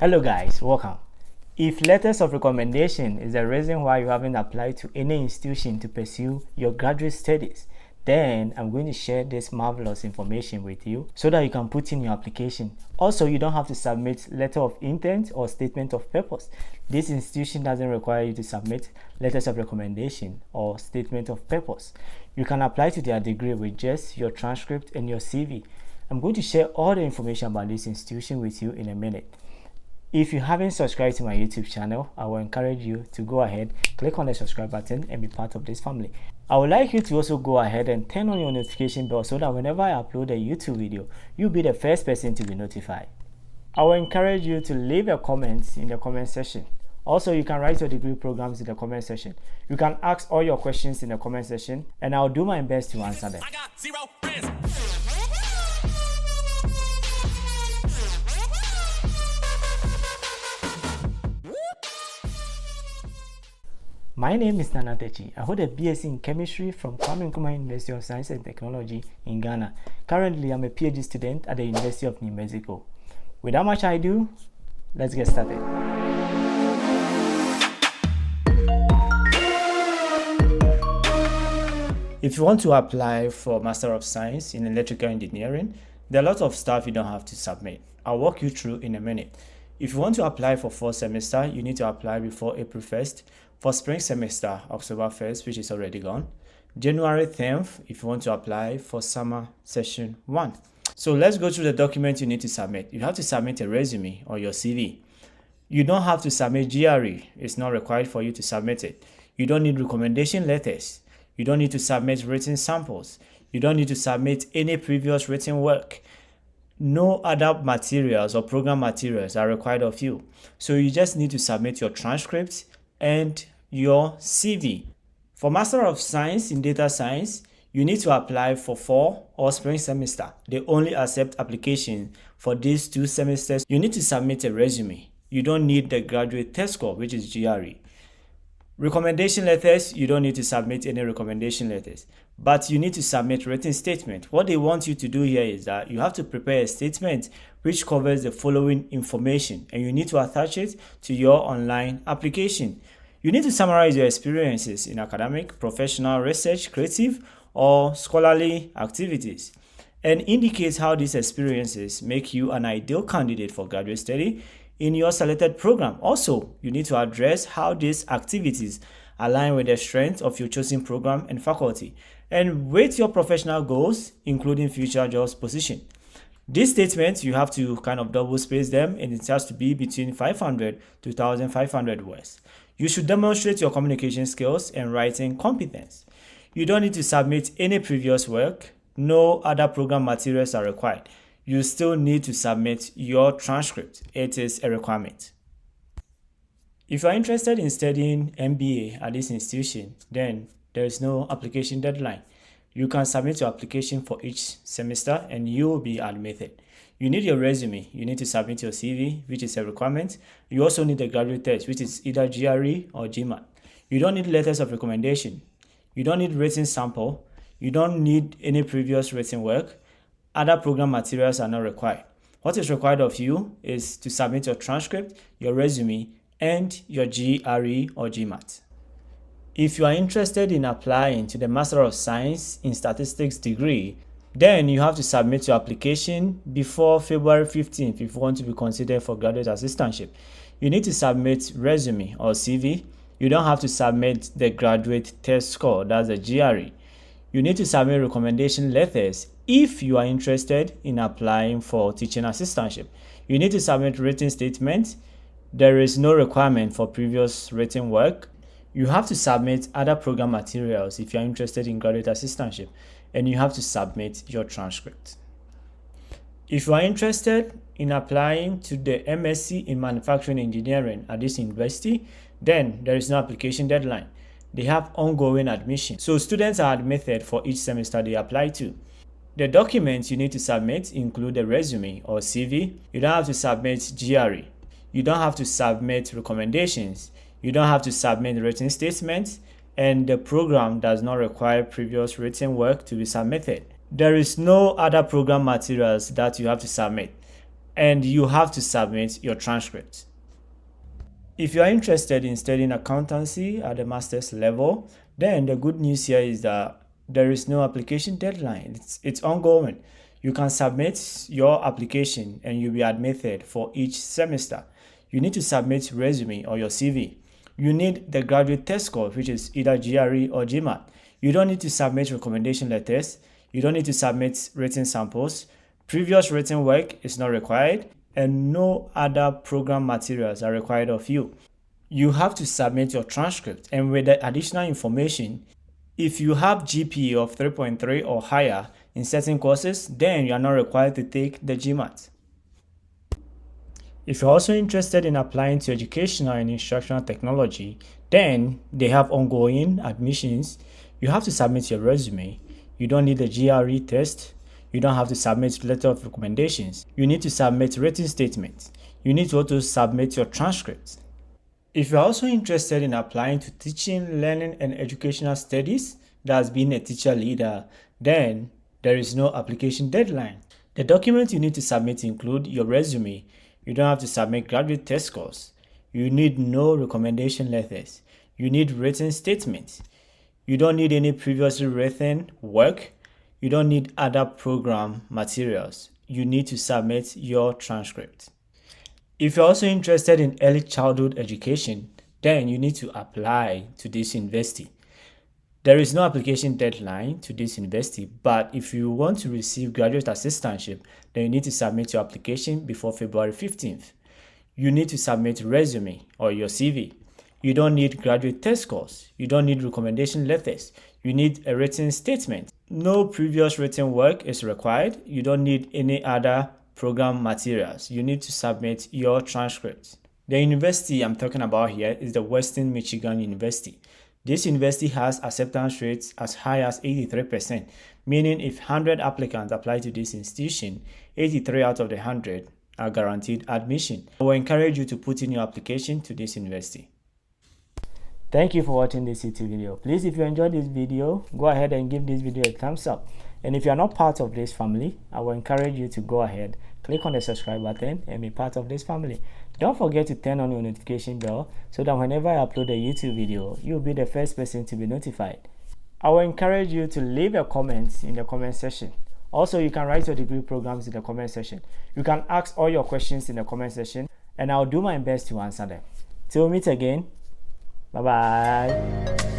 Hello guys, welcome. If letters of recommendation is the reason why you haven't applied to any institution to pursue your graduate studies, then I'm going to share this marvelous information with you so that you can put in your application. Also, you don't have to submit letter of intent or statement of purpose. This institution doesn't require you to submit letters of recommendation or statement of purpose. You can apply to their degree with just your transcript and your CV. I'm going to share all the information about this institution with you in a minute. If you haven't subscribed to my YouTube channel, I will encourage you to go ahead, click on the subscribe button and be part of this family. I would like you to also go ahead and turn on your notification bell so that whenever I upload a YouTube video, you'll be the first person to be notified. I will encourage you to leave a comment in the comment section. Also, you can write your degree programs in the comment section. You can ask all your questions in the comment section and I'll do my best to answer them. My name is Nana Techi. I hold a BSc in Chemistry from Kwame Nkrumah University of Science and Technology in Ghana. Currently, I'm a PhD student at the University of New Mexico. Without much ado, let's get started. If you want to apply for Master of Science in Electrical Engineering, there are a lot of stuff you don't have to submit. I'll walk you through in a minute. If you want to apply for fall semester, you need to apply before April 1st. For spring semester, October 1st, which is already gone. January 10th, if you want to apply for summer session 1. So let's go through the document you need to submit. You have to submit a resume or your CV. You don't have to submit GRE. It's not required for you to submit it. You don't need recommendation letters. You don't need to submit written samples. You don't need to submit any previous written work. No other materials or program materials are required of you. So you just need to submit your transcripts and your CV. For Master of Science in Data Science, you need to apply for fall or spring semester. They only accept applications for these 2 semesters. You need to submit a resume. You don't need the graduate test score, which is GRE. Recommendation letters, you don't need to submit any recommendation letters, but you need to submit written statement. What they want you to do here is that you have to prepare a statement which covers the following information and you need to attach it to your online application. You need to summarize your experiences in academic, professional, research, creative, or scholarly activities and indicate how these experiences make you an ideal candidate for graduate study in your selected program. Also, you need to address how these activities align with the strength of your chosen program and faculty and with your professional goals, including future jobs position. These statements, you have to kind of double space them and it has to be between 500 to 1500 words. You should demonstrate your communication skills and writing competence. You don't need to submit any previous work. No other program materials are required. You still need to submit your transcript. It is a requirement. If you are interested in studying MBA at this institution, then there is no application deadline. You can submit your application for each semester and you will be admitted. You need your resume. You need to submit your CV, which is a requirement. You also need a graduate test, which is either GRE or GMAT. You don't need letters of recommendation. You don't need written sample. You don't need any previous written work. Other program materials are not required. What is required of you is to submit your transcript, your resume, and your GRE or GMAT. If you are interested in applying to the Master of Science in Statistics degree, then you have to submit your application before February 15th if you want to be considered for graduate assistantship. You need to submit resume or CV. You don't have to submit the graduate test score, that's the GRE. You need to submit recommendation letters if you are interested in applying for teaching assistantship. You need to submit written statements. There is no requirement for previous written work. You have to submit other program materials if you are interested in graduate assistantship, and you have to submit your transcript. If you are interested in applying to the MSc in Manufacturing Engineering at this university, then there is no application deadline. They have ongoing admission. So students are admitted for each semester they apply to. The documents you need to submit include a resume or CV. You don't have to submit GRE. You don't have to submit recommendations. You don't have to submit written statements. And the program does not require previous written work to be submitted. There is no other program materials that you have to submit. and you have to submit your transcript. If you are interested in studying accountancy at the master's level, then the good news here is that there is no application deadline. It's ongoing. You can submit your application and you'll be admitted for each semester. You need to submit resume or your CV. You need the graduate test score, which is either GRE or GMAT. You don't need to submit recommendation letters. You don't need to submit written samples. Previous written work is not required, and no other program materials are required of you. You have to submit your transcript, and with the additional information, if you have GPA of 3.3 or higher in certain courses, then you are not required to take the GMAT. If you're also interested in applying to educational and instructional technology, then they have ongoing admissions. You have to submit your resume. You don't need the GRE test. You don't have to submit letter of recommendations. You need to submit written statements. You need to also submit your transcripts. If you're also interested in applying to teaching, learning, and educational studies, that's being a teacher leader, then there is no application deadline. The documents you need to submit include your resume. You don't have to submit graduate test scores. You need no recommendation letters. You need written statements. You don't need any previously written work. You don't need other program materials. You need to submit your transcript. If you're also interested in early childhood education, then you need to apply to this university. There is no application deadline to this university, but if you want to receive graduate assistantship, then you need to submit your application before February 15th. You need to submit resume or your CV. You don't need graduate test scores. You don't need recommendation letters. You need a written statement. No previous written work is required. You don't need any other program materials. You need to submit your transcript. The university I'm talking about here is the Western Michigan University. This university has acceptance rates as high as 83%, meaning if 100 applicants apply to this institution, 83 out of the 100 are guaranteed admission. I will encourage you to put in your application to this university. Thank you for watching this YouTube video. Please, if you enjoyed this video, go ahead and give this video a thumbs up. And if you are not part of this family, I will encourage you to go ahead, click on the subscribe button and be part of this family. Don't forget to turn on your notification bell so that whenever I upload a YouTube video, you'll be the first person to be notified. I will encourage you to leave a comment in the comment section. Also, you can write your degree programs in the comment section. You can ask all your questions in the comment section and I'll do my best to answer them. Till we meet again. Bye-bye.